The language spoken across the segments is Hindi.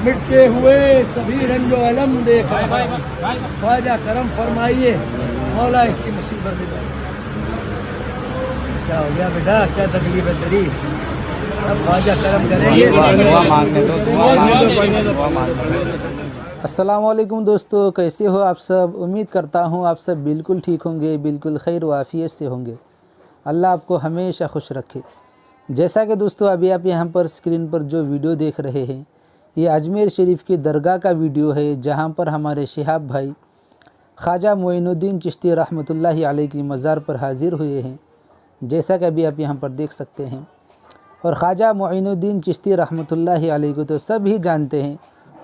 मिटते हुए सभी रंजो अलम देख रहा हूँ, ख्वाजा करम फरमाइए, मौला इसकी मुसीबत में। क्या हो गया बेटा, क्या तकलीफ है तेरी? अब ख्वाजा करम करेंगे। अस्सलाम वालेकुम दोस्तों, कैसे हो आप सब? उम्मीद करता हूँ आप सब बिल्कुल ठीक होंगे, बिल्कुल खैर वाफियत से होंगे। अल्लाह आपको हमेशा खुश रखे। जैसा कि दोस्तों अभी आप यहाँ पर स्क्रीन पर जो वीडियो देख रहे हैं, ये अजमेर शरीफ की दरगाह का वीडियो है, जहाँ पर हमारे शिहाब भाई ख्वाजा मोइनुद्दीन चिश्ती रहमतुल्लाहि अलैह की मज़ार पर हाज़िर हुए हैं, जैसा कि अभी आप यहाँ पर देख सकते हैं। और ख्वाजा मोइनुद्दीन चिश्ती रहमतुल्लाहि अलैह को तो सब ही जानते हैं,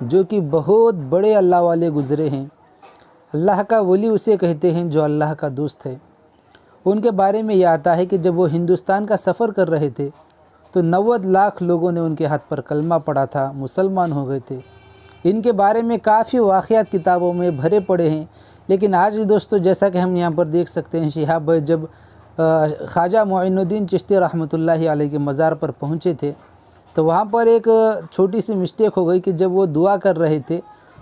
जो कि बहुत बड़े अल्लाह वाले गुज़रे हैं। अल्लाह का वली उसे कहते हैं जो अल्लाह का दोस्त है। उनके बारे में यह आता है कि जब वो हिंदुस्तान का सफ़र कर रहे थे तो 90 लाख लोगों ने उनके हाथ पर कलमा पढ़ा था, मुसलमान हो गए थे। इनके बारे में काफ़ी वाक़यात किताबों में भरे पड़े हैं। लेकिन आज भी दोस्तों, जैसा कि हम यहाँ पर देख सकते हैं, शिहाब भाई जब ख्वाजा मोइनुद्दीन चिश्ती रहमतुल्लाहि अलैह के मज़ार पर पहुँचे थे तो वहाँ पर एक छोटी सी मिस्टेक हो गई कि जब वो दुआ कर रहे थे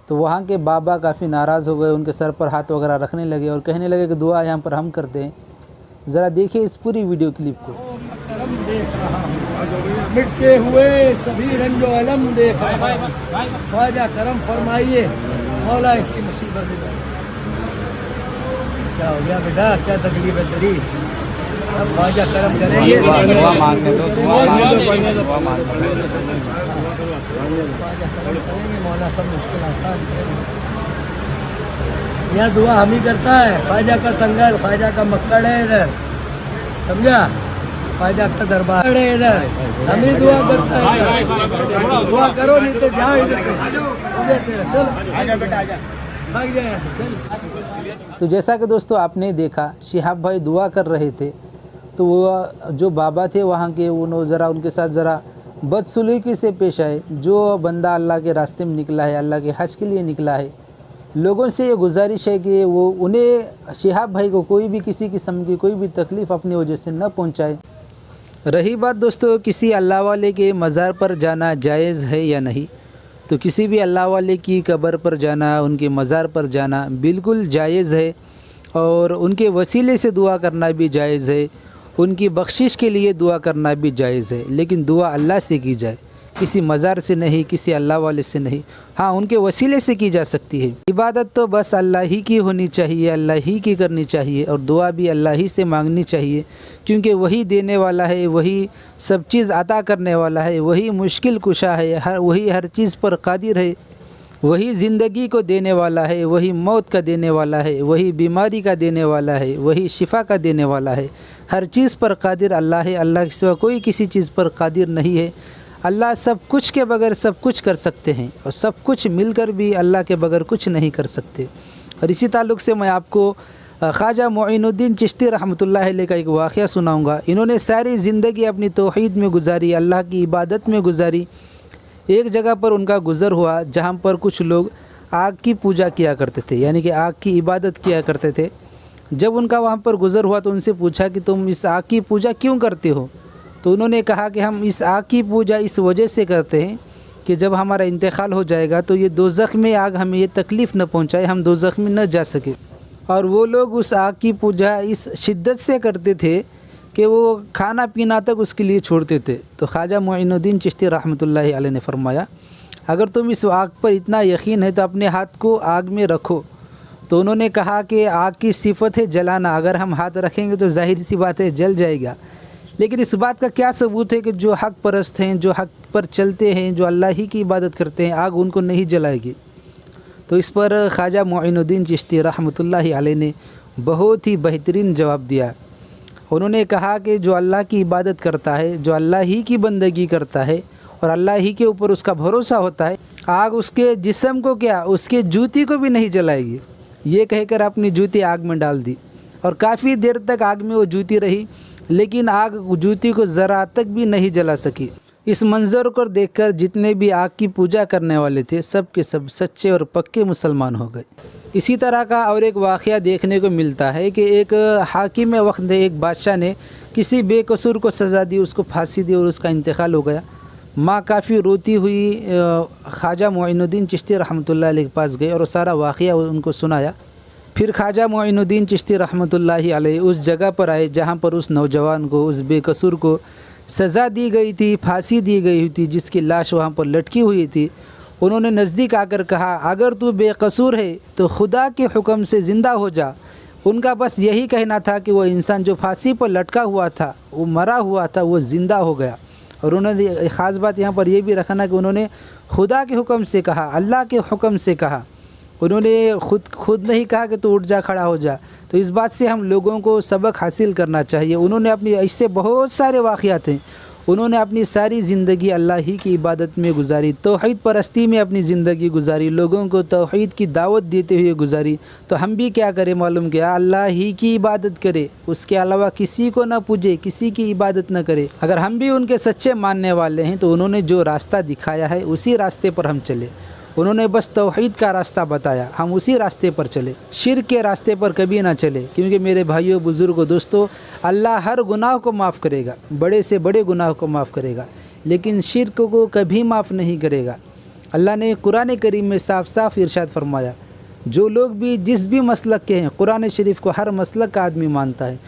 तो वहाँ के बाबा काफ़ी नाराज़ हो गए, उनके सर पर हाथ वगैरह रखने लगे और कहने लगे कि दुआ यहाँ पर हम करते हैं। ज़रा देखिए इस पूरी वीडियो क्लिप को। करम देख रहा हूँ, मिटते हुए सभी रंजो अलम देख रहा हूँ, ख्वाजा करम फरमाइए, मौला इसकी मुसीबत में। क्या हो गया बेटा, क्या तकलीफ है तेरी? अब ख्वाजा करम करेंगे। ख्वाजा करम करेंगे, मौला सब मुश्किल आसान करेंगे। यह दुआ हम ही करता है। ख्वाजा का संगल, ख्वाजा का मक्कड़ है इधर, समझा? ख्वाजा का दरबार है इधर, हम ही दुआ करता है। दुआ करो नहीं तो जाओ इधर से, चल बेटा आजा, भाग जाए यहाँ से, चल। तो जैसा कि दोस्तों आपने देखा, शिहाब भाई दुआ कर रहे थे तो वो जो बाबा थे वहाँ के, उन्होंने ज़रा उनके साथ ज़रा बदसलूकी से पेश आए। जो बंदा अल्लाह के रास्ते में निकला है, अल्लाह के हज के लिए निकला है, लोगों से ये गुजारिश है कि वो उन्हें, शिहाब भाई को कोई भी किसी किस्म की कोई भी तकलीफ़ अपनी वजह से न पहुंचाए। रही बात दोस्तों किसी अल्लाह वाले के मज़ार पर जाना जायज़ है या नहीं, तो किसी भी अल्लाह वाले की कब्र पर जाना, उनके मज़ार पर जाना बिल्कुल जायज़ है और उनके वसीले से दुआ करना भी जायज़ है, उनकी बख्शिश के लिए दुआ करना भी जायज़ है। लेकिन दुआ अल्लाह से की जाए, किसी मज़ार से नहीं, किसी अल्लाह वाले से नहीं। हाँ, उनके वसीले से की जा सकती है। इबादत तो बस अल्लाह ही की होनी चाहिए, अल्लाह ही की करनी चाहिए और दुआ भी अल्लाह ही से मांगनी चाहिए, क्योंकि वही देने वाला है, वही सब चीज़ अता करने वाला है, वही मुश्किल कुशा है, वही हर चीज़ पर कादिर है, वही ज़िंदगी को देने वाला है, वही मौत का देने वाला है, वही बीमारी का देने वाला है, वही शिफा का देने वाला है। हर चीज़ पर कादिर अल्लाह है, अल्लाह के सिवा कोई किसी चीज़ पर कादिर नहीं है। अल्लाह सब कुछ के बगैर सब कुछ कर सकते हैं और सब कुछ मिलकर भी अल्लाह के बगैर कुछ नहीं कर सकते। और इसी ताल्लुक़ से मैं आपको ख्वाजा मोइनुद्दीन चिश्ती रहमतुल्लाहि अलैह का एक वाक़या सुनाऊँगा। इन्होंने सारी ज़िंदगी अपनी तौहीद में गुजारी, अल्लाह की इबादत में गुजारी। एक जगह पर उनका गुज़र हुआ जहाँ पर कुछ लोग आग की पूजा किया करते थे, यानी कि आग की इबादत किया करते थे। जब उनका वहाँ पर गुज़र हुआ तो उनसे पूछा कि तुम इस आग की पूजा क्यों करते हो? तो उन्होंने कहा कि हम इस आग की पूजा इस वजह से करते हैं कि जब हमारा इंतकाल हो जाएगा तो ये दोज़ख में आग हमें ये तकलीफ़ न पहुँचाए, हम दोज़ख में न जा सके। और वो लोग उस आग की पूजा इस शिद्दत से करते थे कि वो खाना पीना तक उसके लिए छोड़ते थे। तो ख्वाजा मोइनुद्दीन चिश्ती रहमतुल्लाहि अलैह ने फरमाया, अगर तुम इस आग पर इतना यकीन है तो अपने हाथ को आग में रखो। तो उन्होंने कहा कि आग की सिफत है जलाना, अगर हम हाथ रखेंगे तो जाहिर सी बात है जल जाएगा। लेकिन इस बात का क्या सबूत है कि जो हक़ परस्त हैं, जो हक़ पर चलते हैं, जो अल्लाह ही की इबादत करते हैं, आग उनको नहीं जलाएगी? तो इस पर ख्वाजा मोइनुद्दीन चिश्ती रहमतुल्लाहि अलैह ने बहुत ही बेहतरीन जवाब दिया। उन्होंने कहा कि जो अल्लाह की इबादत करता है, जो अल्लाह ही की बंदगी करता है और अल्लाह ही के ऊपर उसका भरोसा होता है, आग उसके जिस्म को क्या, उसके जूती को भी नहीं जलाएगी। ये कहकर अपनी जूती आग में डाल दी और काफ़ी देर तक आग में वो जूती रही, लेकिन आग जूती को ज़रा तक भी नहीं जला सकी। इस मंज़र को देखकर जितने भी आग की पूजा करने वाले थे, सब के सब सच्चे और पक्के मुसलमान हो गए। इसी तरह का और एक वाक़या देखने को मिलता है कि एक हाकिम वक्त एक बादशाह ने किसी बेकसूर को सज़ा दी, उसको फांसी दी और उसका इंतकाल हो गया। माँ काफ़ी रोती हुई ख्वाजा मोइनुद्दीन चिश्ती रहमतुल्लाह अलैह के पास गए और सारा वाक़या उनको सुनाया। फिर ख्वाजा मोइनुद्दीन चिश्ती रहमतुल्लाह अलैह उस जगह पर आए जहाँ पर उस नौजवान को, उस बेकसूर को सज़ा दी गई थी, फांसी दी गई हुई थी, जिसकी लाश वहाँ पर लटकी हुई थी। उन्होंने नज़दीक आकर कहा, अगर तू बेकसूर है तो खुदा के हुक्म से ज़िंदा हो जा। उनका बस यही कहना था कि वो इंसान जो फांसी पर लटका हुआ था, वो मरा हुआ था, वो ज़िंदा हो गया। और उन्होंने ख़ास बात यहाँ पर यह भी रखना कि उन्होंने खुदा के हुक्म से कहा, अल्लाह के हुक्म से कहा। उन्होंने खुद नहीं कहा कि तू उठ जा, खड़ा हो जा। तो इस बात से हम लोगों को सबक हासिल करना चाहिए। उन्होंने अपनी ऐसे बहुत सारे वाक़यात हैं, उन्होंने अपनी सारी ज़िंदगी अल्लाह ही की इबादत में गुजारी, तौहीद परस्ती में अपनी ज़िंदगी गुजारी, लोगों को तौहीद की दावत देते हुए गुजारी। तो हम भी क्या करें मालूम क्या, अल्लाह ही की इबादत करें, उसके अलावा किसी को ना पूजे, किसी की इबादत ना करे। अगर हम भी उनके सच्चे मानने वाले हैं तो उन्होंने जो रास्ता दिखाया है उसी रास्ते पर हम चले। उन्होंने बस तौहीद का रास्ता बताया, हम उसी रास्ते पर चले, शिर्क के रास्ते पर कभी ना चले। क्योंकि मेरे भाइयों, बुज़ुर्गों, दोस्तों, अल्लाह हर गुनाह को माफ़ करेगा, बड़े से बड़े गुनाह को माफ़ करेगा, लेकिन शिर्क को कभी माफ़ नहीं करेगा। अल्लाह ने कुरान करीम में साफ साफ इरशाद फरमाया, जो लोग भी जिस भी मसलक के हैं, कुरान शरीफ को हर मसलक का आदमी मानता है,